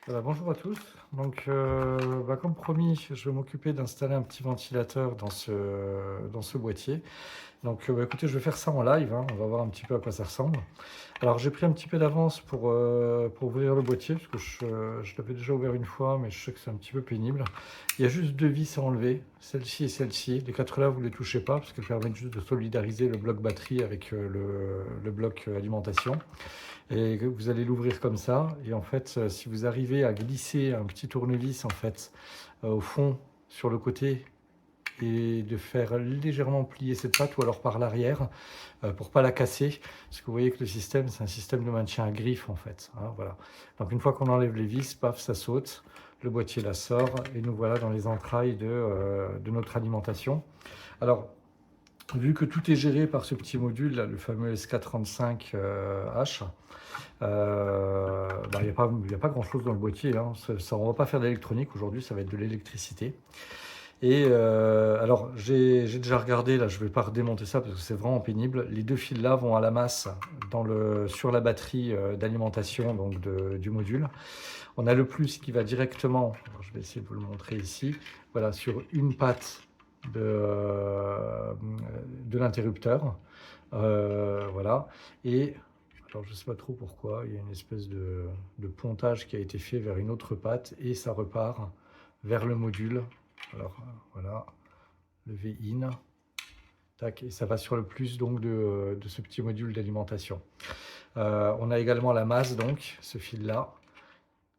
Bonjour à tous. Donc, comme promis, je vais m'occuper d'installer un petit ventilateur dans ce boîtier. Donc, écoutez, je vais faire ça en live, hein, on va voir un petit peu à quoi ça ressemble. Alors, j'ai pris un petit peu d'avance pour ouvrir le boîtier, parce que je l'avais déjà ouvert une fois, mais je sais que c'est un petit peu pénible. Il y a juste deux vis à enlever, celle-ci et celle-ci. Les quatre là, vous ne les touchez pas, parce qu'elles permettent juste de solidariser le bloc batterie avec le bloc alimentation. Et que vous allez l'ouvrir comme ça. Et en fait, si vous arrivez à glisser un petit tournevis en fait au fond sur le côté et de faire légèrement plier cette patte ou alors par l'arrière pour pas la casser, parce que vous voyez que le système c'est un système de maintien à griffe en fait, hein, voilà. Donc une fois qu'on enlève les vis, paf, ça saute, le boîtier la sort et nous voilà dans les entrailles de notre alimentation. Alors vu que tout est géré par ce petit module là, le fameux SK35H, il y a pas grand chose dans le boîtier, hein. On va pas faire d'électronique aujourd'hui, ça va être de l'électricité. Et alors j'ai déjà regardé, là je vais pas redémonter ça parce que c'est vraiment pénible. Les deux fils là vont à la masse sur la batterie d'alimentation donc du module. On a le plus qui va directement, alors je vais essayer de vous le montrer ici, voilà, sur une patte de l'interrupteur. Voilà. Et alors je ne sais pas trop pourquoi, il y a une espèce de pontage qui a été fait vers une autre patte et ça repart vers le module. Alors voilà, le V-in, tac, et ça va sur le plus donc de ce petit module d'alimentation. On a également la masse, donc ce fil-là,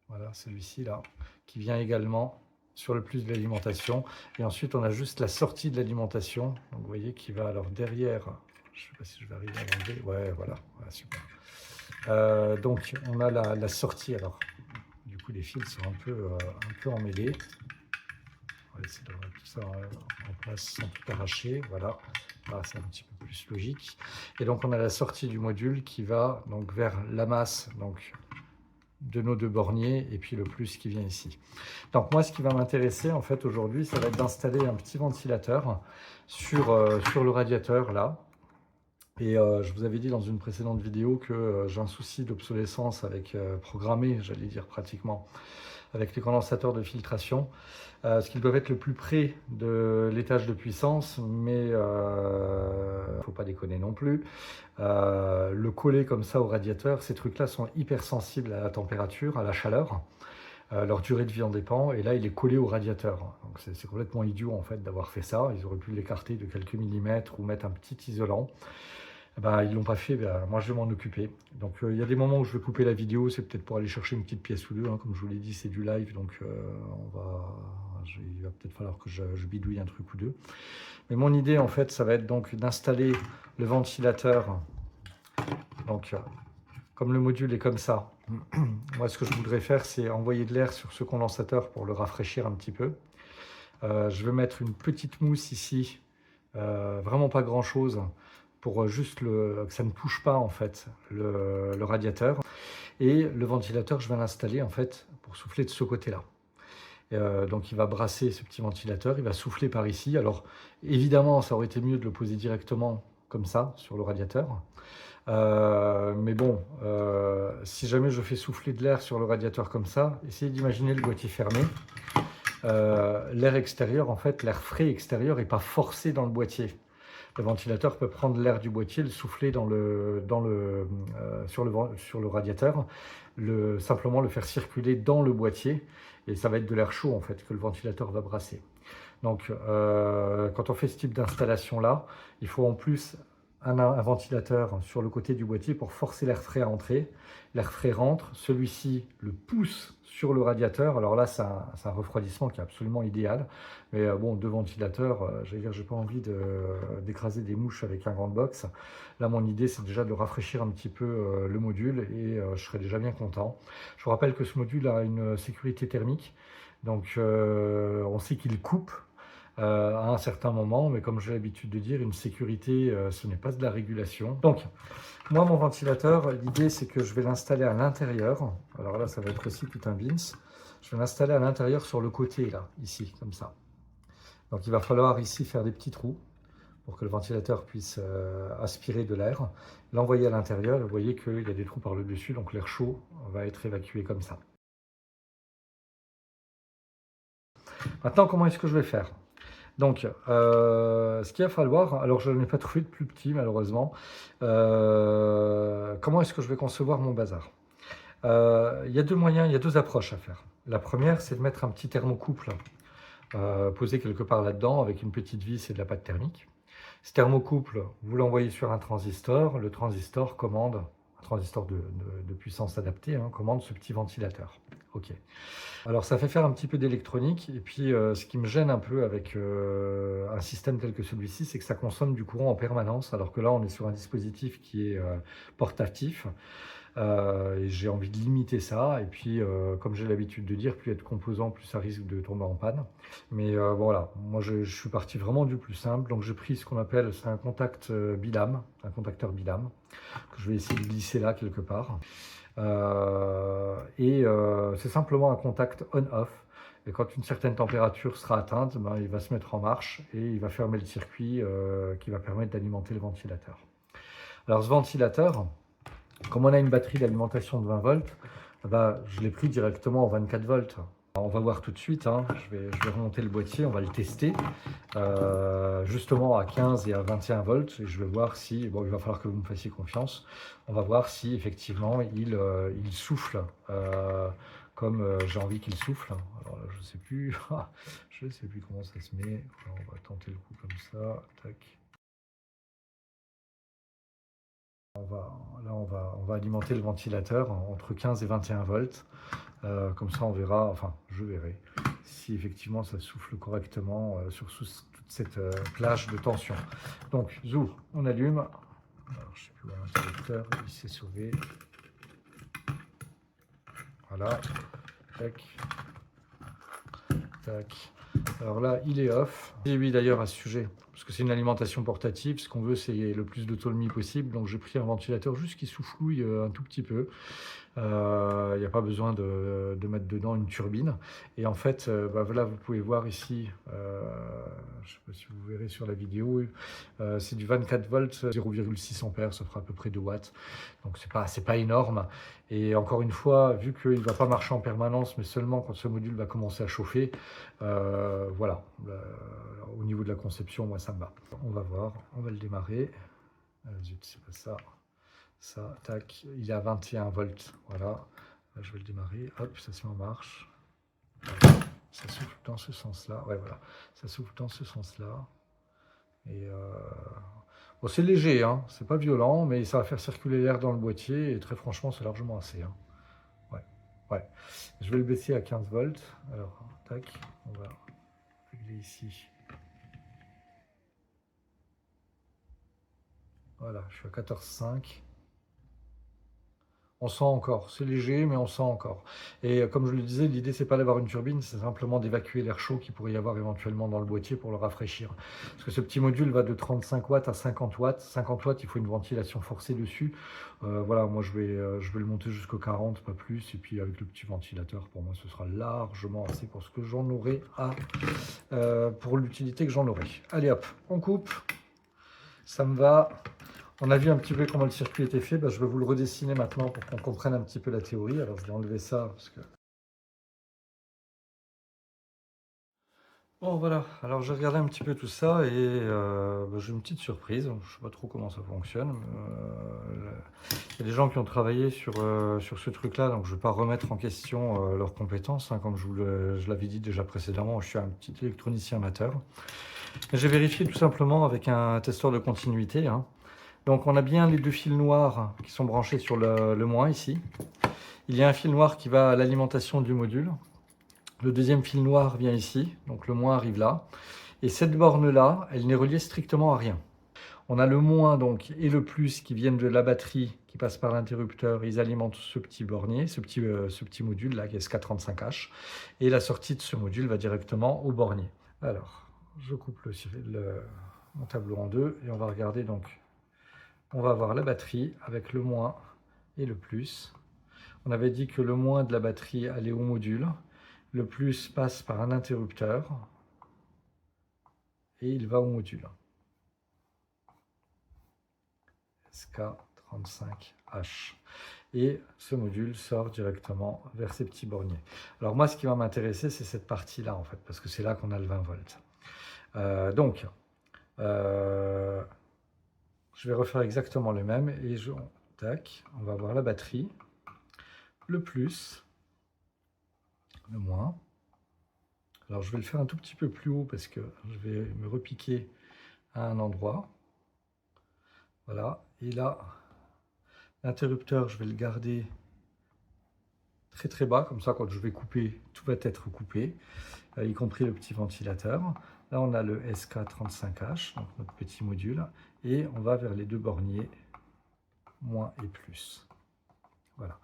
voilà, celui-ci là, qui vient également sur le plus de l'alimentation. Et ensuite, on a juste la sortie de l'alimentation, donc vous voyez, qui va alors derrière. Je ne sais pas si je vais arriver à l'enlever. Ouais, voilà, voilà, super. Donc, on a la sortie. Alors, du coup, les fils sont un peu emmêlés. On va essayer de remettre tout ça en place sans tout arracher. Voilà, là, c'est un petit peu plus logique. Et donc, on a la sortie du module qui va donc vers la masse, donc de nos deux borniers et puis le plus qui vient ici. Donc moi ce qui va m'intéresser en fait aujourd'hui ça va être d'installer un petit ventilateur sur le radiateur là. Et je vous avais dit dans une précédente vidéo que j'ai un souci d'obsolescence avec programmé, j'allais dire pratiquement, avec les condensateurs de filtration, parce qu'ils doivent être le plus près de l'étage de puissance, mais il ne faut pas déconner non plus. Le coller comme ça au radiateur, ces trucs-là sont hyper sensibles à la température, à la chaleur. Leur durée de vie en dépend, et là il est collé au radiateur. Donc c'est complètement idiot en fait d'avoir fait ça. Ils auraient pu l'écarter de quelques millimètres ou mettre un petit isolant. Eh ben, ils ne l'ont pas fait, ben, moi je vais m'en occuper. Donc il y a des moments où je vais couper la vidéo, c'est peut-être pour aller chercher une petite pièce ou deux, hein. Comme je vous l'ai dit, c'est du live, donc il va peut-être falloir que je bidouille un truc ou deux. Mais mon idée en fait, ça va être donc d'installer le ventilateur. Donc comme le module est comme ça, moi ce que je voudrais faire, c'est envoyer de l'air sur ce condensateur pour le rafraîchir un petit peu. Je vais mettre une petite mousse ici, vraiment pas grand chose, pour juste que ça ne touche pas en fait le radiateur. Et le ventilateur, je vais l'installer en fait pour souffler de ce côté-là. Donc il va brasser ce petit ventilateur, il va souffler par ici. Alors évidemment, ça aurait été mieux de le poser directement comme ça sur le radiateur. Mais bon, si jamais je fais souffler de l'air sur le radiateur comme ça, essayez d'imaginer le boîtier fermé. L'air extérieur, en fait, l'air frais extérieur n'est pas forcé dans le boîtier. Le ventilateur peut prendre l'air du boîtier, le souffler sur le radiateur, simplement le faire circuler dans le boîtier, et ça va être de l'air chaud en fait que le ventilateur va brasser. Donc quand on fait ce type d'installation là, il faut en plus un ventilateur sur le côté du boîtier pour forcer l'air frais à entrer. L'air frais rentre, celui-ci le pousse sur le radiateur. Alors là, c'est un refroidissement qui est absolument idéal. Mais bon, deux ventilateurs, j'allais dire, j'ai pas envie d'écraser des mouches avec un grand box. Là, mon idée, c'est déjà de rafraîchir un petit peu le module et je serais déjà bien content. Je vous rappelle que ce module a une sécurité thermique. Donc, on sait qu'il coupe à un certain moment, mais comme j'ai l'habitude de dire, une sécurité, ce n'est pas de la régulation. Donc, moi, mon ventilateur, l'idée, c'est que je vais l'installer à l'intérieur. Alors là, ça va être aussi tout un bins. Je vais l'installer à l'intérieur sur le côté, là, ici, comme ça. Donc, il va falloir ici faire des petits trous pour que le ventilateur puisse aspirer de l'air, l'envoyer à l'intérieur. Vous voyez qu'il y a des trous par le dessus, donc l'air chaud va être évacué comme ça. Maintenant, comment est-ce que je vais faire? Donc, ce qu'il va falloir, alors je n'ai pas trouvé de plus petit malheureusement, comment est-ce que je vais concevoir mon bazar? Il y a deux moyens, il y a deux approches à faire. La première, c'est de mettre un petit thermocouple posé quelque part là-dedans avec une petite vis et de la pâte thermique. Ce thermocouple, vous l'envoyez sur un transistor, le transistor commande, un transistor de puissance adaptée, hein, commande ce petit ventilateur. Ok. Alors ça fait faire un petit peu d'électronique, et puis ce qui me gêne un peu avec un système tel que celui-ci, c'est que ça consomme du courant en permanence, alors que là on est sur un dispositif qui est portatif. Et j'ai envie de limiter ça. Et puis, comme j'ai l'habitude de dire, plus il y a de composants, plus ça risque de tomber en panne. Mais voilà, moi je suis parti vraiment du plus simple. Donc j'ai pris ce qu'on appelle, c'est un contact bilame, un contacteur bilame, que je vais essayer de glisser là quelque part. C'est simplement un contact on-off. Et quand une certaine température sera atteinte, ben, il va se mettre en marche et il va fermer le circuit qui va permettre d'alimenter le ventilateur. Alors ce ventilateur, comme on a une batterie d'alimentation de 20 volts, bah, je l'ai pris directement en 24 volts. Alors, on va voir tout de suite, hein. Je vais remonter le boîtier, on va le tester justement à 15 et à 21 volts. Et je vais voir si, bon, il va falloir que vous me fassiez confiance, on va voir si effectivement il souffle comme j'ai envie qu'il souffle. Alors là, je ne sais plus, je sais plus comment ça se met. Alors, on va tenter le coup comme ça, tac. On va alimenter le ventilateur entre 15 et 21 volts. Comme ça, on verra, enfin, je verrai si effectivement ça souffle correctement sur toute cette plage de tension. Donc, zou, on allume. Alors, je ne sais plus où est l'interrupteur, il s'est sauvé. Voilà. Tac. Tac. Alors là, il est off. Et oui, d'ailleurs, à ce sujet, parce que c'est une alimentation portative, ce qu'on veut, c'est le plus d'autonomie possible. Donc, j'ai pris un ventilateur juste qui soufflouille un tout petit peu. Il n'y a pas besoin de mettre dedans une turbine. Et en fait, bah voilà, vous pouvez voir ici, je ne sais pas si vous verrez sur la vidéo, c'est du 24 volts, 0,6 ampères, ça fera à peu près 2 watts. Donc c'est pas énorme. Et encore une fois, vu qu'il ne va pas marcher en permanence, mais seulement quand ce module va commencer à chauffer, voilà, au niveau de la conception, moi ça me va. On va voir, on va le démarrer. Zut, c'est pas ça. Ça, tac, il est à 21 volts, voilà. Là, je vais le démarrer, hop, ça se met en marche. Ça souffle dans ce sens-là, ouais, voilà. Ça souffle dans ce sens-là. Et bon, c'est léger, hein, c'est pas violent, mais ça va faire circuler l'air dans le boîtier, et très franchement, c'est largement assez. Hein. Ouais, ouais. Je vais le baisser à 15 volts. Alors, tac, on va régler ici. Voilà, je suis à 14,5. On sent encore, c'est léger, mais on sent encore. Et comme je le disais, l'idée, c'est pas d'avoir une turbine, c'est simplement d'évacuer l'air chaud qu'il pourrait y avoir éventuellement dans le boîtier pour le rafraîchir. Parce que ce petit module va de 35 watts à 50 watts. 50 watts, il faut une ventilation forcée dessus. Voilà, moi, je vais le monter jusqu'au 40, pas plus. Et puis, avec le petit ventilateur, pour moi, ce sera largement assez pour ce que j'en aurai pour l'utilité que j'en aurai. Allez, hop, on coupe. Ça me va. On a vu un petit peu comment le circuit était fait, je vais vous le redessiner maintenant pour qu'on comprenne un petit peu la théorie. Alors je vais enlever ça parce que... Bon voilà, alors j'ai regardé un petit peu tout ça et j'ai une petite surprise. Je ne sais pas trop comment ça fonctionne. Il y a des gens qui ont travaillé sur ce truc-là, donc je ne vais pas remettre en question leurs compétences. Hein, comme je l'avais dit déjà précédemment, je suis un petit électronicien amateur. J'ai vérifié tout simplement avec un testeur de continuité. Hein. Donc on a bien les deux fils noirs qui sont branchés sur le moins ici. Il y a un fil noir qui va à l'alimentation du module. Le deuxième fil noir vient ici, donc le moins arrive là. Et cette borne-là, elle n'est reliée strictement à rien. On a le moins donc et le plus qui viennent de la batterie qui passe par l'interrupteur. Ils alimentent ce petit bornier, ce petit module là qui est SK35H. Et la sortie de ce module va directement au bornier. Alors, je coupe mon tableau en deux et on va regarder donc. On va avoir la batterie avec le moins et le plus. On avait dit que le moins de la batterie allait au module. Le plus passe par un interrupteur et il va au module. SK35H. SK35H. Et ce module sort directement vers ces petits borniers. Alors moi, ce qui va m'intéresser, c'est cette partie-là, en fait, parce que c'est là qu'on a le 20 volts. Je vais refaire exactement le même, et tac, on va voir la batterie, le plus, le moins. Alors je vais le faire un tout petit peu plus haut, parce que je vais me repiquer à un endroit. Voilà, et là, l'interrupteur, je vais le garder très très bas, comme ça quand je vais couper, tout va être coupé, y compris le petit ventilateur. Là on a le SK35H, donc notre petit module, et on va vers les deux borniers, moins et plus. Voilà.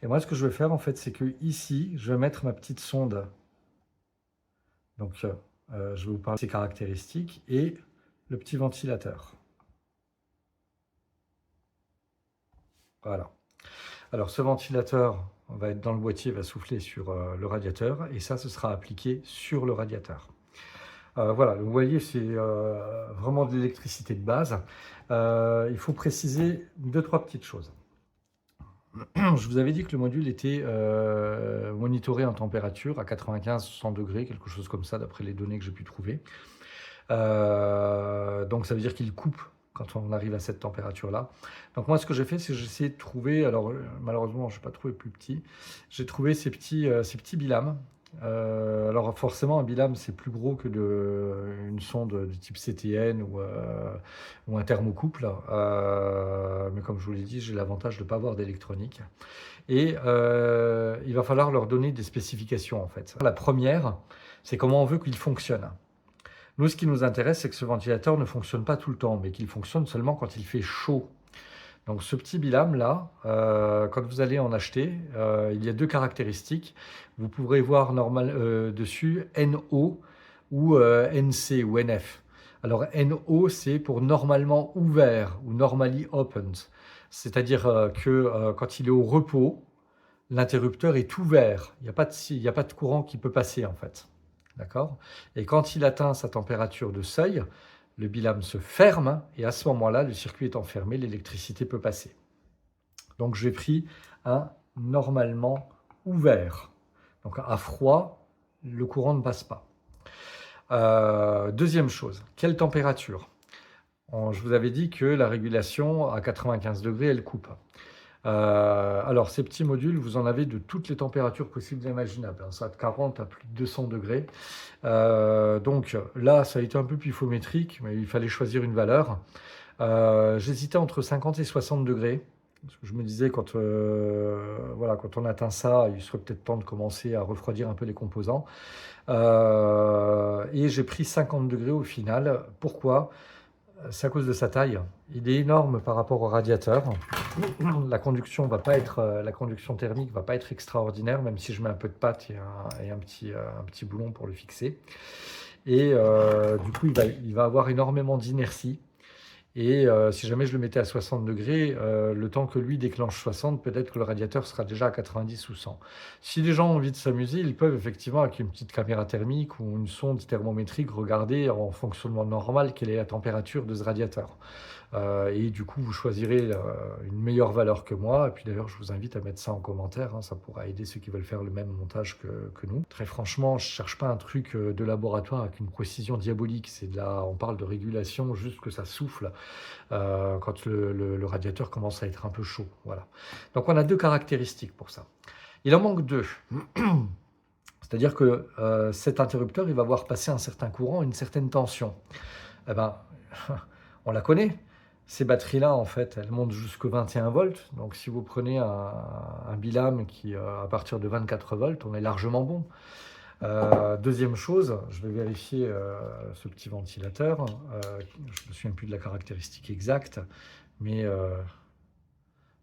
Et moi ce que je vais faire en fait, c'est que ici, je vais mettre ma petite sonde. Donc je vais vous parler de ses caractéristiques et le petit ventilateur. Voilà. Alors ce ventilateur va être dans le boîtier, va souffler sur le radiateur, et ça, ce sera appliqué sur le radiateur. Voilà, vous voyez, c'est vraiment de l'électricité de base. Il faut préciser 2-3 petites choses. Je vous avais dit que le module était monitoré en température à 95-100 degrés, quelque chose comme ça, d'après les données que j'ai pu trouver. Donc ça veut dire qu'il coupe quand on arrive à cette température-là. Donc moi, ce que j'ai fait, c'est que j'ai essayé de trouver, alors malheureusement, je n'ai pas trouvé plus petit, j'ai trouvé ces petits bilames. Alors forcément, un bilame, c'est plus gros que une sonde du type CTN ou un thermocouple. Mais comme je vous l'ai dit, j'ai l'avantage de ne pas avoir d'électronique. Et il va falloir leur donner des spécifications, en fait. La première, c'est comment on veut qu'il fonctionne. Nous, ce qui nous intéresse, c'est que ce ventilateur ne fonctionne pas tout le temps, mais qu'il fonctionne seulement quand il fait chaud. Donc ce petit bilame-là, quand vous allez en acheter, il y a 2 caractéristiques. Vous pourrez voir dessus NO ou NC ou NF. Alors NO, c'est pour normalement ouvert ou normally opened. C'est-à-dire que quand il est au repos, l'interrupteur est ouvert. Il n'y a pas de courant qui peut passer en fait. D'accord? Et quand il atteint sa température de seuil, le bilame se ferme et à ce moment-là, le circuit étant fermé, l'électricité peut passer. Donc j'ai pris un normalement ouvert. Donc à froid, le courant ne passe pas. Deuxième chose, quelle température? Je vous avais dit que la régulation à 95 degrés, elle coupe. Alors ces petits modules, vous en avez de toutes les températures possibles et imaginables, hein, ça va de 40 à plus de 200 degrés. Donc là, ça a été un peu pifométrique, mais il fallait choisir une valeur. J'hésitais entre 50 et 60 degrés. Parce que je me disais, voilà, quand on atteint ça, il serait peut-être temps de commencer à refroidir un peu les composants. Et j'ai pris 50 degrés au final. Pourquoi? C'est à cause de sa taille. Il est énorme par rapport au radiateur. La conduction thermique va pas être extraordinaire, même si je mets un peu de pâte et un petit boulon pour le fixer. Et du coup, il va avoir énormément d'inertie. Et si jamais je le mettais à 60 degrés, le temps que lui déclenche 60, peut-être que le radiateur sera déjà à 90 ou 100. Si les gens ont envie de s'amuser, ils peuvent effectivement, avec une petite caméra thermique ou une sonde thermométrique, regarder en fonctionnement normal quelle est la température de ce radiateur. Et du coup, vous choisirez une meilleure valeur que moi. Et puis d'ailleurs, je vous invite à mettre ça en commentaire, hein, ça pourra aider ceux qui veulent faire le même montage que nous. Très franchement, je ne cherche pas un truc de laboratoire avec une précision diabolique. On parle de régulation, juste que ça souffle quand le radiateur commence à être un peu chaud. Voilà. Donc on a 2 caractéristiques pour ça. Il en manque 2. C'est-à-dire que cet interrupteur, il va voir passer un certain courant, une certaine tension. Eh ben, on la connaît. Ces batteries-là, en fait, elles montent jusqu'au 21 volts. Donc, si vous prenez un bilame qui, à partir de 24 volts, on est largement bon. Deuxième chose, je vais vérifier ce petit ventilateur. Je ne me souviens plus de la caractéristique exacte, mais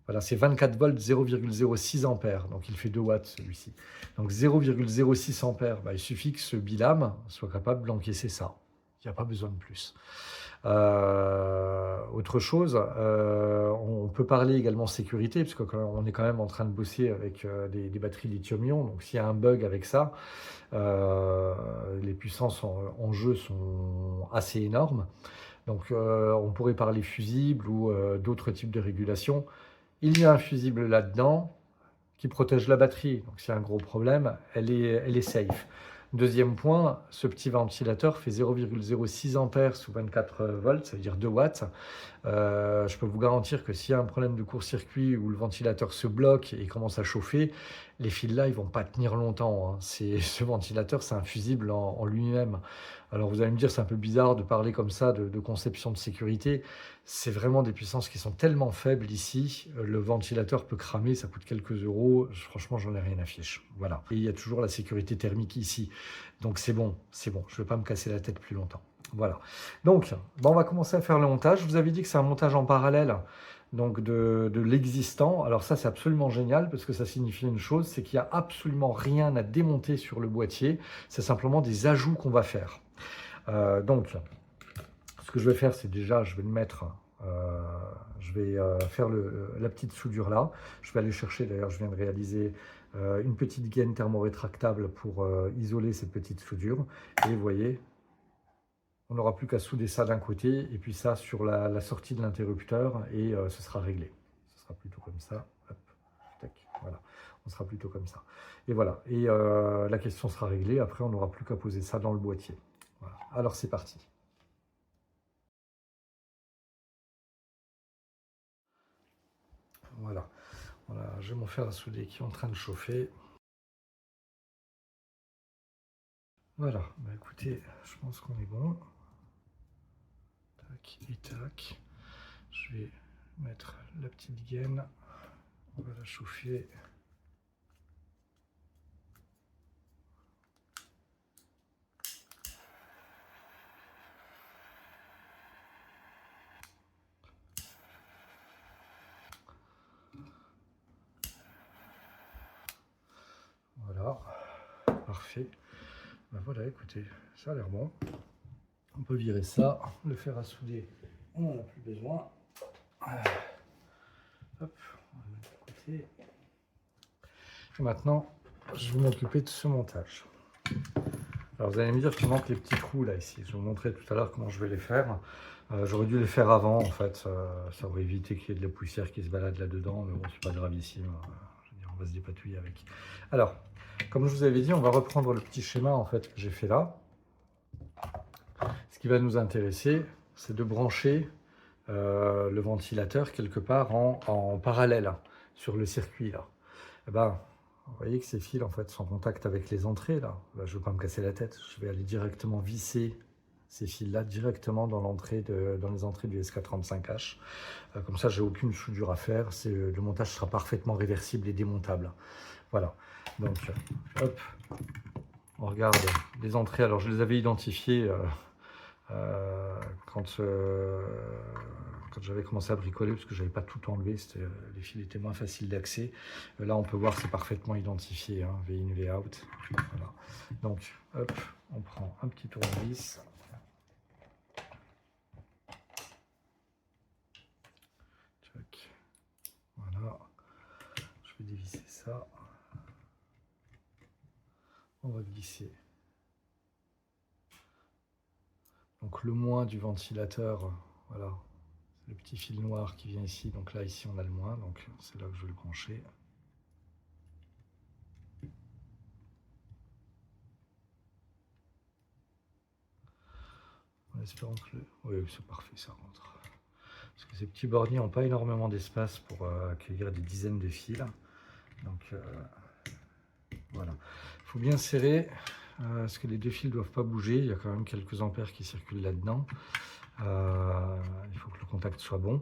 voilà, c'est 24 volts, 0,06 ampères. Donc, il fait 2 watts celui-ci. Donc, 0,06 ampères, bah, il suffit que ce bilame soit capable d'encaisser ça. Il n'y a pas besoin de plus. Autre chose, on peut parler également sécurité, parce qu'on est quand même en train de bosser avec des batteries lithium-ion. Donc s'il y a un bug avec ça, les puissances en jeu sont assez énormes. Donc on pourrait parler fusible ou d'autres types de régulation. Il y a un fusible là-dedans qui protège la batterie. Donc s'il y a un gros problème, elle est safe. Deuxième point, ce petit ventilateur fait 0,06 ampères sous 24 volts, ça veut dire 2 watts. Je peux vous garantir que s'il y a un problème de court-circuit où le ventilateur se bloque et commence à chauffer, les fils là, ils vont pas tenir longtemps, hein. Ce ventilateur, c'est un fusible en lui-même. Alors vous allez me dire, c'est un peu bizarre de parler comme ça de conception de sécurité. C'est vraiment des puissances qui sont tellement faibles ici. Le ventilateur peut cramer, ça coûte quelques euros. Franchement, j'en ai rien à fiche. Voilà. Et il y a toujours la sécurité thermique ici. Donc c'est bon, c'est bon. Je ne vais pas me casser la tête plus longtemps. Voilà. Donc, bon, on va commencer à faire le montage. Je vous avais dit que c'est un montage en parallèle donc de l'existant. Alors ça, c'est absolument génial parce que ça signifie une chose, c'est qu'il n'y a absolument rien à démonter sur le boîtier. C'est simplement des ajouts qu'on va faire. Donc, ce que je vais faire, c'est déjà, je vais le mettre, je vais faire la petite soudure là. Je vais aller chercher, d'ailleurs, je viens de réaliser une petite gaine thermorétractable pour isoler cette petite soudure. Et vous voyez, on n'aura plus qu'à souder ça d'un côté et puis ça sur la sortie de l'interrupteur et ce sera réglé. Ce sera plutôt comme ça. Hop, tac, voilà. On sera plutôt comme ça. Et voilà. Et la question sera réglée. Après, on n'aura plus qu'à poser ça dans le boîtier. Voilà. Alors, c'est parti. Voilà. Voilà. J'ai mon fer à souder qui est en train de chauffer. Voilà. Bah, écoutez, je pense qu'on est bon. Tac et tac. Je vais mettre la petite gaine. On va la chauffer. Voilà, parfait. Ben voilà, écoutez, ça a l'air bon. On peut virer ça, le fer à souder, on n'en a plus besoin. Hop, on va le mettre de côté. Et maintenant, je vais m'occuper de ce montage. Alors vous allez me dire qu'il manque les petits trous là ici. Je vais vous montrer tout à l'heure comment je vais les faire. J'aurais dû les faire avant en fait, ça aurait évité qu'il y ait de la poussière qui se balade là-dedans, mais bon, c'est pas gravissime. Je veux dire, on va se dépatouiller avec. Alors, comme je vous avais dit, on va reprendre le petit schéma en fait que j'ai fait là. Ce qui va nous intéresser, c'est de brancher le ventilateur quelque part en parallèle sur le circuit là. Et ben, vous voyez que ces fils en fait sont en contact avec les entrées là. Ben, je ne vais pas me casser la tête, je vais aller directement visser ces fils là directement dans les entrées du SK35H. Comme ça, j'ai aucune soudure à faire. Le montage sera parfaitement réversible et démontable. Voilà. Donc, hop, on regarde les entrées. Alors, je les avais identifiées quand j'avais commencé à bricoler, parce que j'avais pas tout enlevé, les fils étaient moins faciles d'accès. Là, on peut voir, c'est parfaitement identifié, hein, V-in, V-out. Voilà. Donc, hop, on prend un petit tournevis. Voilà. Je vais dévisser ça. On va glisser. Donc, le moins du ventilateur, voilà. Le petit fil noir qui vient ici, donc là, ici, on a le moins, donc c'est là que je vais le brancher. En espérant que oui, c'est parfait, ça rentre. Parce que ces petits borniers n'ont pas énormément d'espace pour accueillir des dizaines de fils. Donc, voilà. Il faut bien serrer, parce que les deux fils ne doivent pas bouger. Il y a quand même quelques ampères qui circulent là-dedans. Il faut que le contact soit bon.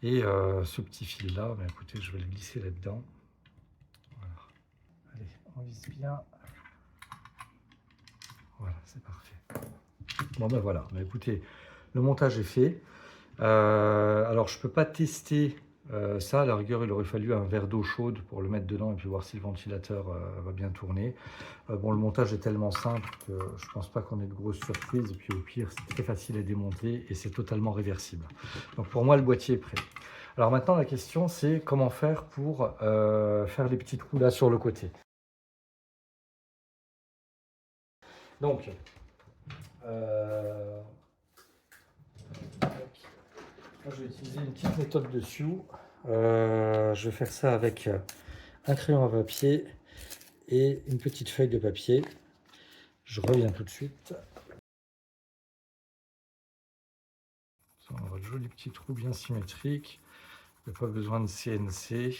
Et ce petit fil-là, ben, écoutez, je vais le glisser là-dedans. Voilà. Allez, on visse bien. Voilà, c'est parfait. Bon ben voilà, ben, écoutez, le montage est fait. Alors je ne peux pas tester ça, à la rigueur il aurait fallu un verre d'eau chaude pour le mettre dedans et puis voir si le ventilateur va bien tourner. Bon, le montage est tellement simple que je ne pense pas qu'on ait de grosses surprises, et puis au pire c'est très facile à démonter et c'est totalement réversible. Donc pour moi le boîtier est prêt. Alors maintenant la question c'est comment faire pour faire les petits trous là sur le côté. Donc Moi, je vais utiliser une petite méthode dessus. Je vais faire ça avec un crayon à papier et une petite feuille de papier. Je reviens tout de suite. Ça, on aura de jolis petits trous bien symétriques. Il n'y a pas besoin de CNC.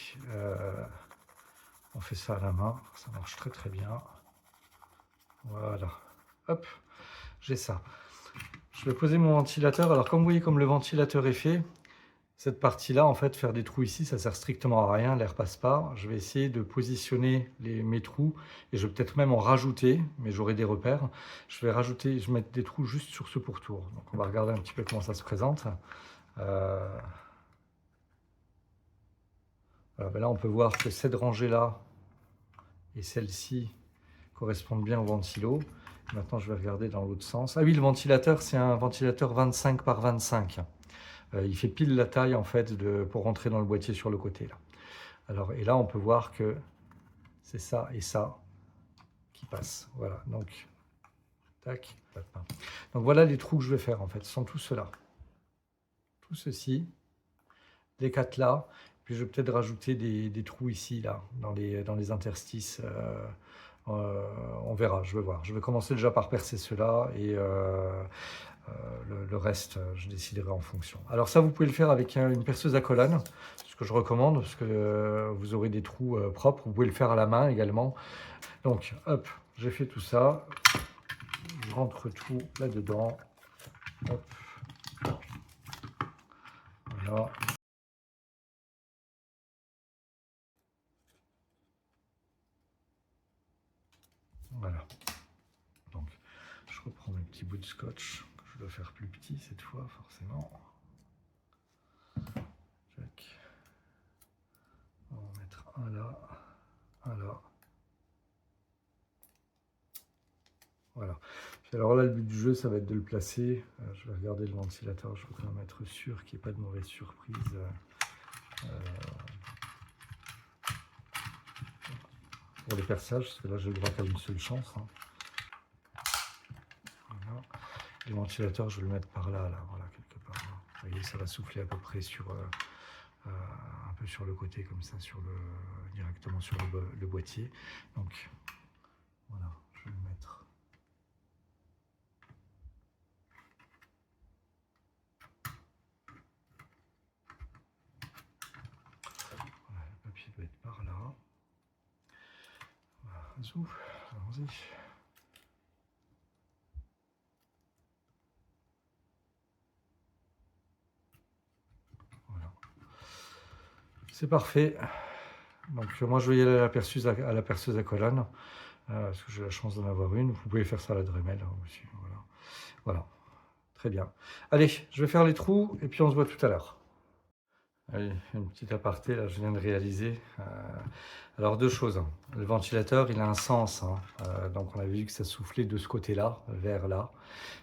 On fait ça à la main. Ça marche très très bien. Voilà. Hop, j'ai ça. Je vais poser mon ventilateur. Alors comme vous voyez, comme le ventilateur est fait, cette partie-là, en fait, faire des trous ici, ça sert strictement à rien, l'air passe pas. Je vais essayer de positionner mes trous et je vais peut-être même en rajouter, mais j'aurai des repères. Je vais rajouter, je vais mettre des trous juste sur ce pourtour. Donc on va regarder un petit peu comment ça se présente. Voilà, ben là, on peut voir que cette rangée-là et celle-ci correspondent bien au ventilo. Maintenant, je vais regarder dans l'autre sens. Ah oui, le ventilateur, c'est un ventilateur 25 par 25. Il fait pile la taille en fait pour rentrer dans le boîtier sur le côté là. Alors et là on peut voir que c'est ça et ça qui passent. Voilà, donc tac. Donc voilà les trous que je vais faire en fait. Ce sont tous ceux-là, tout ceci, les quatre là. Puis je vais peut-être rajouter des trous ici là dans les interstices. On verra, je vais voir. Je vais commencer déjà par percer ceux-là et le reste, je déciderai en fonction. Alors ça, vous pouvez le faire avec une perceuse à colonne, ce que je recommande, parce que vous aurez des trous propres. Vous pouvez le faire à la main également. Donc, hop, j'ai fait tout ça. Je rentre tout là-dedans. Hop. Voilà. Voilà. Donc, je reprends mes petits bouts de scotch. Je dois faire plus petit cette fois, forcément. Check. On va en mettre un là, un là. Voilà. Alors là, le but du jeu, ça va être de le placer. Je vais regarder le ventilateur. Je veux quand même être sûr qu'il n'y ait pas de mauvaise surprise. Pour les perçages, parce que là, j'ai le droit qu'à une seule chance. Hein. Voilà. Le ventilateur, je vais le mettre par là, voilà, quelque part. Là. Vous voyez, ça va souffler à peu près sur, un peu sur le côté, comme ça, directement sur le boîtier. Donc, voilà, je vais le mettre. Voilà, le papier doit être par là. Voilà, zoom, allons-y. C'est parfait. Donc moi je vais y aller à la perceuse à colonne, parce que j'ai la chance d'en avoir une. Vous pouvez faire ça à la Dremel aussi. Voilà. Voilà, très bien. Allez, je vais faire les trous et puis on se voit tout à l'heure. Allez, une petite aparté, là je viens de réaliser. Alors deux choses. Le ventilateur, il a un sens. Hein. Donc on a vu que ça soufflait de ce côté-là, vers là.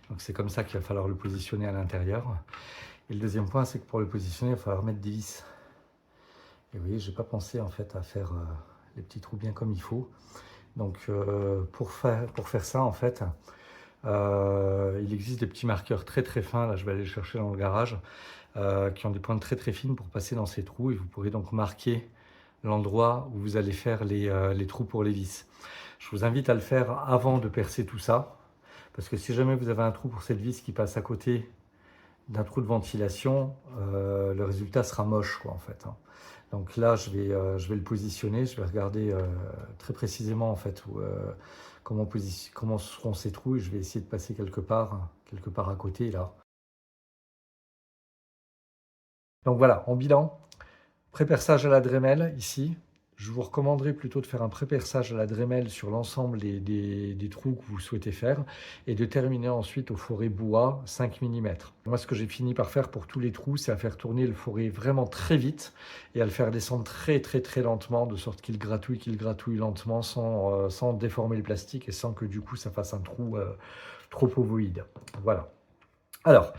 Donc c'est comme ça qu'il va falloir le positionner à l'intérieur. Et le deuxième point, c'est que pour le positionner, il va falloir mettre des vis. Et vous voyez, je n'ai pas pensé en fait à faire les petits trous bien comme il faut. Donc pour faire ça, en fait, il existe des petits marqueurs très très fins. Là, je vais aller les chercher dans le garage, qui ont des pointes très très fines pour passer dans ces trous. Et vous pourrez donc marquer l'endroit où vous allez faire les trous pour les vis. Je vous invite à le faire avant de percer tout ça. Parce que si jamais vous avez un trou pour cette vis qui passe à côté d'un trou de ventilation, le résultat sera moche, quoi, en fait. Hein. Donc là, je vais le positionner, je vais regarder très précisément en fait comment seront ces trous et je vais essayer de passer quelque part à côté là. Donc voilà, en bilan, pré-perçage à la Dremel ici. Je vous recommanderais plutôt de faire un pré-perçage à la Dremel sur l'ensemble des trous que vous souhaitez faire et de terminer ensuite au forêt bois 5 mm. Moi, ce que j'ai fini par faire pour tous les trous, c'est à faire tourner le forêt vraiment très vite et à le faire descendre très très très lentement, de sorte qu'il gratouille lentement sans déformer le plastique et sans que du coup ça fasse un trou trop ovoïde. Voilà. Alors,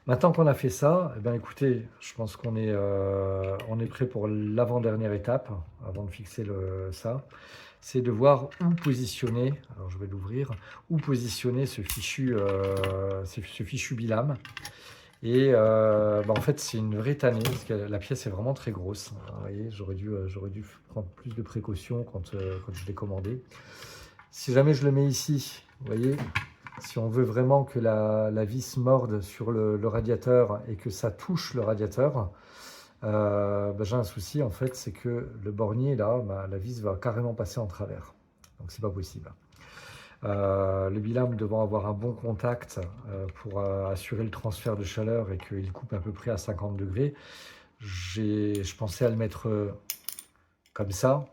maintenant qu'on a fait ça, eh bien, écoutez, je pense qu'on est prêt pour l'avant-dernière étape, avant de fixer ça. C'est de voir où positionner, alors je vais l'ouvrir, où positionner ce fichu bilame. Et en fait, c'est une vraie tannée, parce que la pièce est vraiment très grosse. Vous voyez, j'aurais dû prendre plus de précautions quand je l'ai commandé. Si jamais je le mets ici, vous voyez, si on veut vraiment que la vis morde sur le radiateur et que ça touche le radiateur, j'ai un souci en fait, c'est que le bornier là, la vis va carrément passer en travers. Donc c'est pas possible. Le bilame devant avoir un bon contact pour assurer le transfert de chaleur et qu'il coupe à peu près à 50 degrés, je pensais à le mettre comme ça.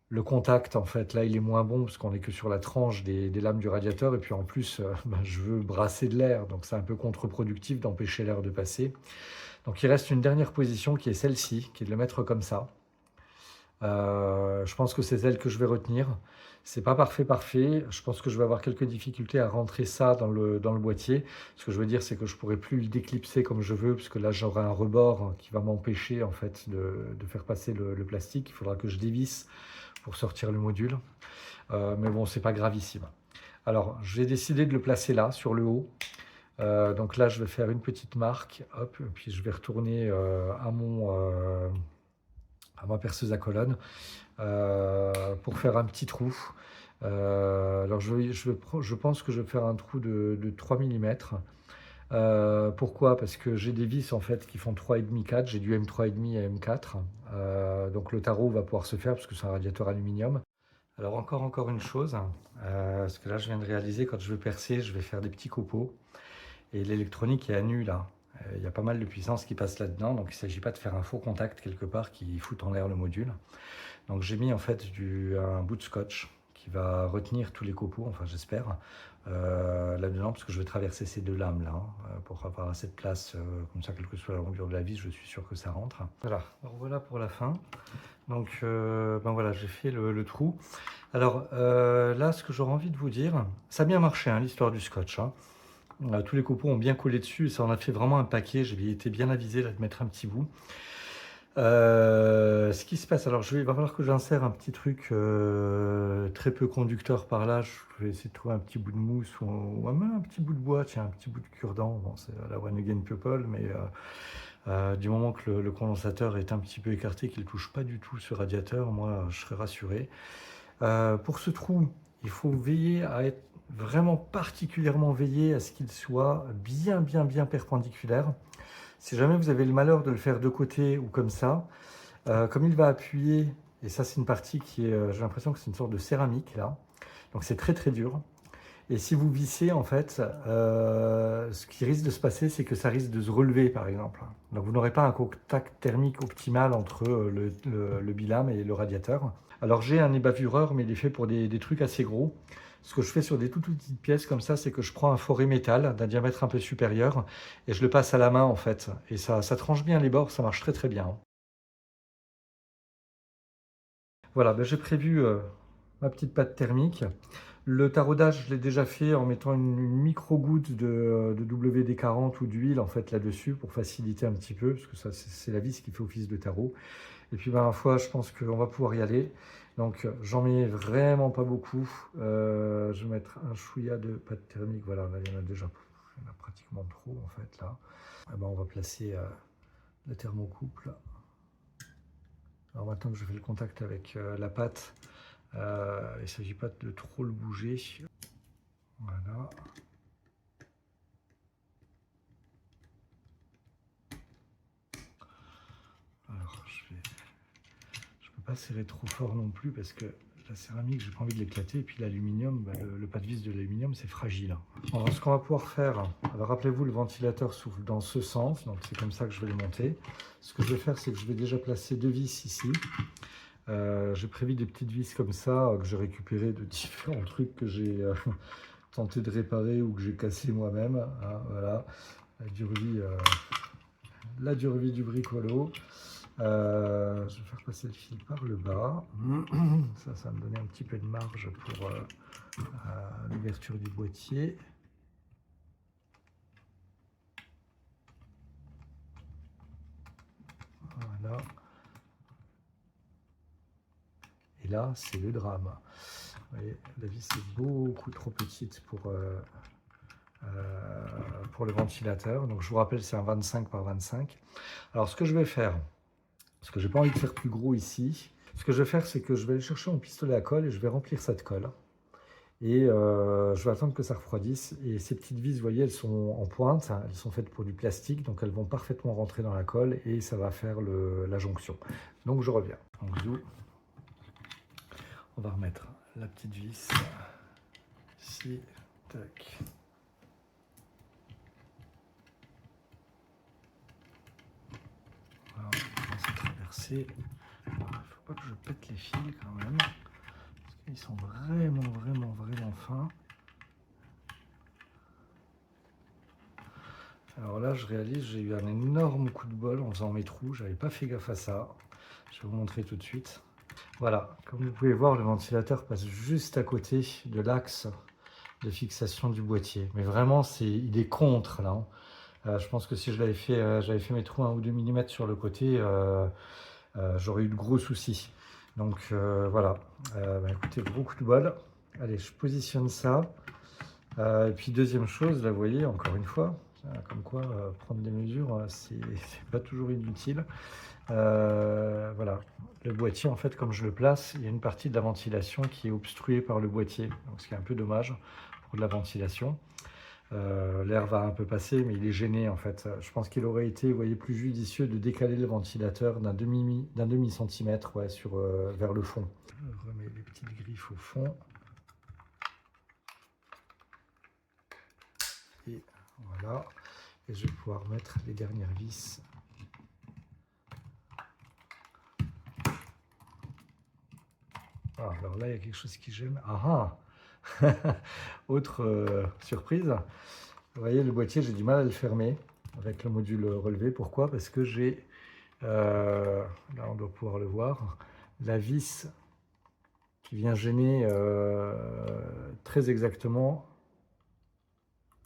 Le contact, en fait, là, il est moins bon parce qu'on n'est que sur la tranche des lames du radiateur. Et puis en plus, je veux brasser de l'air. Donc c'est un peu contre-productif d'empêcher l'air de passer. Donc il reste une dernière position qui est celle-ci, qui est de le mettre comme ça. Je pense que c'est celle que je vais retenir. C'est pas parfait. Je pense que je vais avoir quelques difficultés à rentrer ça dans le boîtier. Ce que je veux dire, c'est que je pourrai plus le déclipser comme je veux, parce que là, j'aurai un rebord qui va m'empêcher en fait de faire passer le plastique. Il faudra que je dévisse pour sortir le module. Mais bon, c'est pas gravissime. Alors, j'ai décidé de le placer là, sur le haut. Donc là, je vais faire une petite marque, hop, puis je vais retourner à ma perceuse à colonne pour faire un petit trou. Alors je pense que je vais faire un trou de 3 mm. Pourquoi? Parce que j'ai des vis en fait qui font 3,5 4, j'ai du M3,5 et M4. Donc le tarot va pouvoir se faire parce que c'est un radiateur aluminium. Alors encore une chose, parce que là je viens de réaliser, quand je vais percer, je vais faire des petits copeaux. Et l'électronique est à nu là. Il y a pas mal de puissance qui passe là-dedans, donc il ne s'agit pas de faire un faux contact quelque part qui fout en l'air le module. Donc j'ai mis en fait un bout de scotch qui va retenir tous les copeaux, enfin j'espère, là-dedans, parce que je vais traverser ces deux lames là, pour avoir assez de place, comme ça, quelle que soit la longueur de la vis, je suis sûr que ça rentre. Voilà, alors voilà pour la fin. Donc voilà, j'ai fait le trou. Alors là, ce que j'aurais envie de vous dire, ça a bien marché hein, l'histoire du scotch. Hein. Tous les copeaux ont bien collé dessus, et ça en a fait vraiment un paquet. J'ai été bien avisé là, de mettre un petit bout. Ce qui se passe, alors il va falloir que j'insère un petit truc très peu conducteur par là. Je vais essayer de trouver un petit bout de mousse ou même un petit bout de bois, tiens, un petit bout de cure-dent. Bon, c'est la One Again People, mais du moment que le condensateur est un petit peu écarté, qu'il ne touche pas du tout ce radiateur, moi je serai rassuré. Pour ce trou, il faut veiller à être vraiment particulièrement veiller à ce qu'il soit bien perpendiculaire. Si jamais vous avez le malheur de le faire de côté ou comme ça, comme il va appuyer, et ça c'est une partie qui est, j'ai l'impression que c'est une sorte de céramique là, donc c'est très dur. Et si vous vissez, en fait, ce qui risque de se passer, c'est que ça risque de se relever, par exemple. Donc vous n'aurez pas un contact thermique optimal entre le bilame et le radiateur. Alors j'ai un ébavureur, mais il est fait pour des trucs assez gros. Ce que je fais sur des toutes petites pièces comme ça, c'est que je prends un forêt métal d'un diamètre un peu supérieur et je le passe à la main, en fait. Et ça tranche bien les bords, ça marche très bien. Voilà, j'ai prévu ma petite pâte thermique. Le taraudage, je l'ai déjà fait en mettant une micro-goutte de WD-40 ou d'huile en fait là-dessus pour faciliter un petit peu, parce que ça c'est la vis qui fait office de tarot. Et puis ma foi, je pense qu'on va pouvoir y aller. Donc j'en mets vraiment pas beaucoup. Je vais mettre un chouïa de pâte thermique. Voilà, là, il y en a déjà pratiquement trop en fait là. On va placer la thermocouple. Alors maintenant que je fais le contact avec la pâte, il ne s'agit pas de trop le bouger. Voilà. Alors je peux pas serrer trop fort non plus parce que la céramique, j'ai pas envie de l'éclater. Et puis l'aluminium, le pas de vis de l'aluminium, c'est fragile. Alors ce qu'on va pouvoir faire, alors rappelez-vous, le ventilateur souffle dans ce sens, donc c'est comme ça que je vais le monter. Ce que je vais faire, c'est que je vais déjà placer deux vis ici. J'ai prévu des petites vis comme ça que j'ai récupérées de différents trucs que j'ai tenté de réparer ou que j'ai cassé moi-même. Hein, voilà, la durée vie du bricolo. Je vais faire passer le fil par le bas. Ça va me donner un petit peu de marge pour l'ouverture du boîtier. Voilà. Et là, c'est le drame. Vous voyez, la vis est beaucoup trop petite pour pour le ventilateur. Donc je vous rappelle, c'est un 25 par 25. Alors ce que je vais faire, parce que j'ai pas envie de faire plus gros ici, ce que je vais faire, c'est que je vais aller chercher mon pistolet à colle et je vais remplir cette colle. Et je vais attendre que ça refroidisse. Et ces petites vis, vous voyez, elles sont en pointe, hein, elles sont faites pour du plastique, donc elles vont parfaitement rentrer dans la colle et ça va faire la jonction. Donc je reviens. Donc zou, on va remettre la petite vis ici, tac. Voilà, on va se traverser. Il ne faut pas que je pète les fils quand même, parce qu'ils sont vraiment fins. Alors là, je réalise, j'ai eu un énorme coup de bol en faisant mes trous. J'avais pas fait gaffe à ça. Je vais vous montrer tout de suite. Voilà, comme vous pouvez voir, le ventilateur passe juste à côté de l'axe de fixation du boîtier. Mais vraiment, il est contre là. Je pense que si je l'avais fait, j'avais fait mes trous 1 ou 2 mm sur le côté, j'aurais eu de gros soucis. Donc voilà, écoutez, gros coup de bol. Allez, je positionne ça. Et puis deuxième chose, là vous voyez, encore une fois, comme quoi prendre des mesures, c'est pas toujours inutile. Voilà, le boîtier, en fait, comme je le place, il y a une partie de la ventilation qui est obstruée par le boîtier, donc ce qui est un peu dommage pour de la ventilation. L'air va un peu passer, mais il est gêné en fait. Je pense qu'il aurait été, vous voyez, plus judicieux de décaler le ventilateur d'un demi centimètre, ouais, vers le fond. Je remets les petites griffes au fond. Et voilà. Et je vais pouvoir mettre les dernières vis. Ah, alors là, il y a quelque chose qui gêne. Ah ah. Autre surprise. Vous voyez, le boîtier, j'ai du mal à le fermer avec le module relevé. Pourquoi? Parce que j'ai, là on doit pouvoir le voir, la vis qui vient gêner très exactement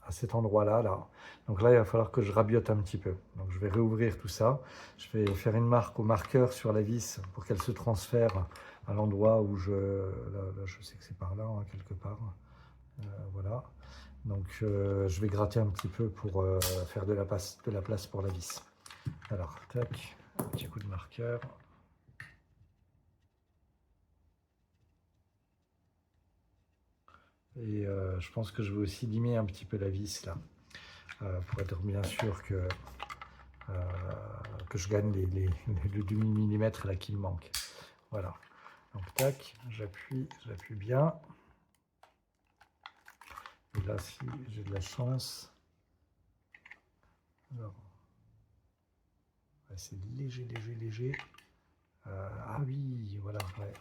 à cet endroit-là. Là. Donc là, il va falloir que je rabiote un petit peu. Donc je vais réouvrir tout ça. Je vais faire une marque au marqueur sur la vis pour qu'elle se transfère à l'endroit où là, je sais que c'est par là, hein, quelque part. Voilà. Donc je vais gratter un petit peu pour faire de la place pour la vis. Alors, tac, un petit coup de marqueur. Et je pense que je vais aussi limer un petit peu la vis là, pour être bien sûr que je gagne le demi-millimètre là qui me manque. Voilà. Donc tac, j'appuie bien. Et là, si j'ai de la chance, alors, ouais, c'est léger. Ah oui, voilà, ouais.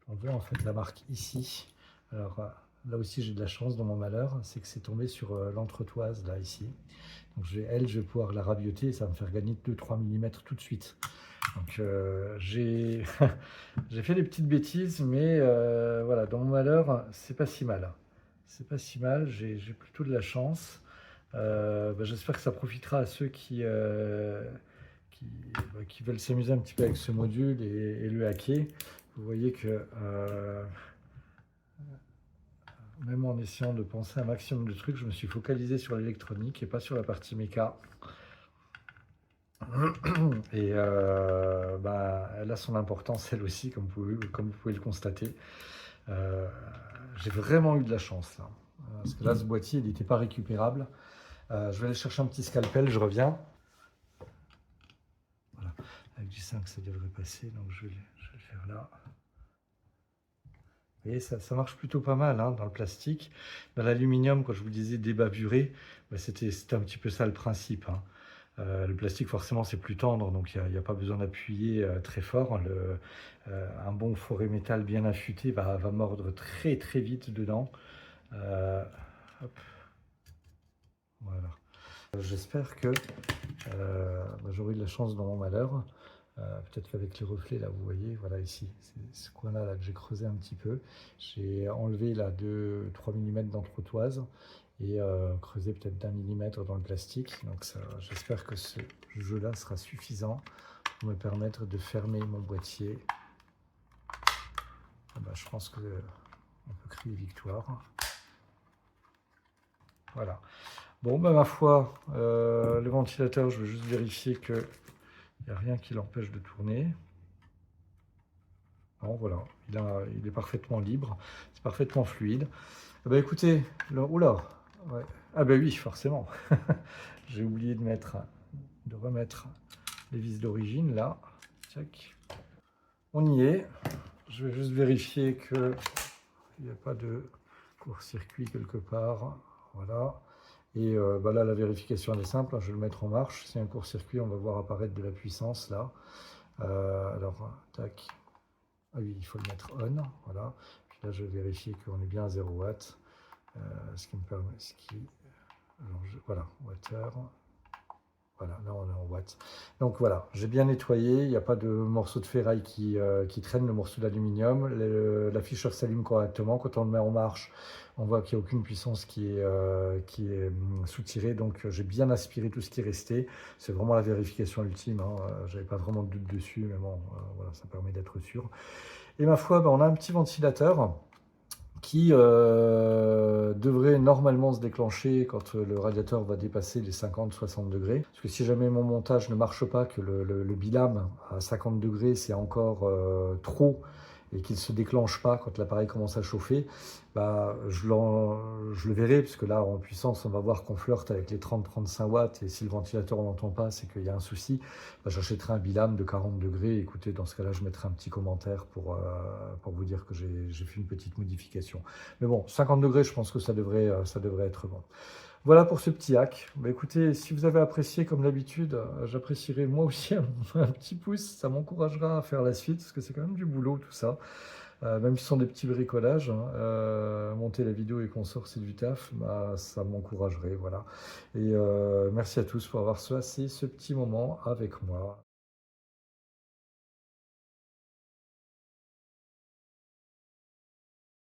On voit en fait la marque ici. Alors là aussi j'ai de la chance dans mon malheur, c'est que c'est tombé sur l'entretoise là ici. Donc je vais pouvoir la rabioter et ça va me faire gagner 2-3 mm tout de suite. Donc j'ai j'ai fait des petites bêtises, mais voilà, dans mon malheur, c'est pas si mal. C'est pas si mal, j'ai plutôt de la chance. J'espère que ça profitera à ceux qui veulent s'amuser un petit peu avec ce module et le hacker. Vous voyez que même en essayant de penser un maximum de trucs, je me suis focalisé sur l'électronique et pas sur la partie méca. Et elle a son importance elle aussi, comme vous pouvez le constater. J'ai vraiment eu de la chance là. Parce que là, ce boîtier, il n'était pas récupérable. Je vais aller chercher un petit scalpel, je reviens. Voilà. Avec du 5, ça devrait passer, donc je vais le faire là. Vous voyez, ça marche plutôt pas mal hein, dans le plastique. Dans l'aluminium, quand je vous disais débaburé, c'était un petit peu ça le principe. Hein. Le plastique, forcément, c'est plus tendre, donc il n'y a pas besoin d'appuyer très fort. Un bon forêt métal bien affûté va mordre très vite dedans. Hop. Voilà. J'espère que j'aurai de la chance dans mon malheur. Peut-être qu'avec les reflets, là, vous voyez, voilà ici, c'est ce coin-là là, que j'ai creusé un petit peu. J'ai enlevé là 2-3 mm d'entretoise et creusé peut-être d'1 millimètre dans le plastique. Donc j'espère que ce jeu-là sera suffisant pour me permettre de fermer mon boîtier. Je pense qu'on peut crier victoire. Voilà. Bon, ben, ma foi, le ventilateur, je vais juste vérifier qu'il n'y a rien qui l'empêche de tourner. Non, voilà, il est parfaitement libre, c'est parfaitement fluide. Eh ben, écoutez, oula, ouais. Ah ben oui, forcément. J'ai oublié de remettre les vis d'origine, là. Tac. On y est. Je vais juste vérifier qu'il n'y a pas de court-circuit quelque part. Voilà. Et bah là, la vérification elle est simple, hein, je vais le mettre en marche. C'est un court-circuit, on va voir apparaître de la puissance là. Alors, tac. Ah oui, il faut le mettre on. Voilà. Puis là, je vais vérifier qu'on est bien à 0 watts. Ce qui me permet. Alors, voilà, water. Voilà, là on est en watts. Donc voilà, j'ai bien nettoyé, il n'y a pas de morceau de ferraille qui traîne, le morceau d'aluminium. L'afficheur s'allume correctement. Quand on le met en marche, on voit qu'il n'y a aucune puissance qui est soutirée. Donc j'ai bien aspiré tout ce qui restait. C'est vraiment la vérification ultime. Hein. J'avais pas vraiment de doute dessus, mais bon, voilà, ça permet d'être sûr. Et ma foi, ben, on a un petit ventilateur qui devrait normalement se déclencher quand le radiateur va dépasser les 50-60 degrés. Parce que si jamais mon montage ne marche pas, que le bilame à 50 degrés c'est encore trop et qu'il ne se déclenche pas quand l'appareil commence à chauffer, bah, je le verrai, puisque là en puissance on va voir qu'on flirte avec les 30-35 watts et si le ventilateur n'entend pas, c'est qu'il y a un souci. Bah, j'achèterai un bilame de 40 degrés. Écoutez, dans ce cas-là, je mettrai un petit commentaire pour vous dire que j'ai fait une petite modification. Mais bon, 50 degrés, je pense que ça devrait être bon. Voilà pour ce petit hack. Bah, écoutez, si vous avez apprécié comme d'habitude, j'apprécierais moi aussi un petit pouce. Ça m'encouragera à faire la suite, parce que c'est quand même du boulot tout ça. Même si ce sont des petits bricolages, hein, monter la vidéo et qu'on sort, c'est du taf, bah, ça m'encouragerait, voilà. Et merci à tous pour avoir passé ce petit moment avec moi.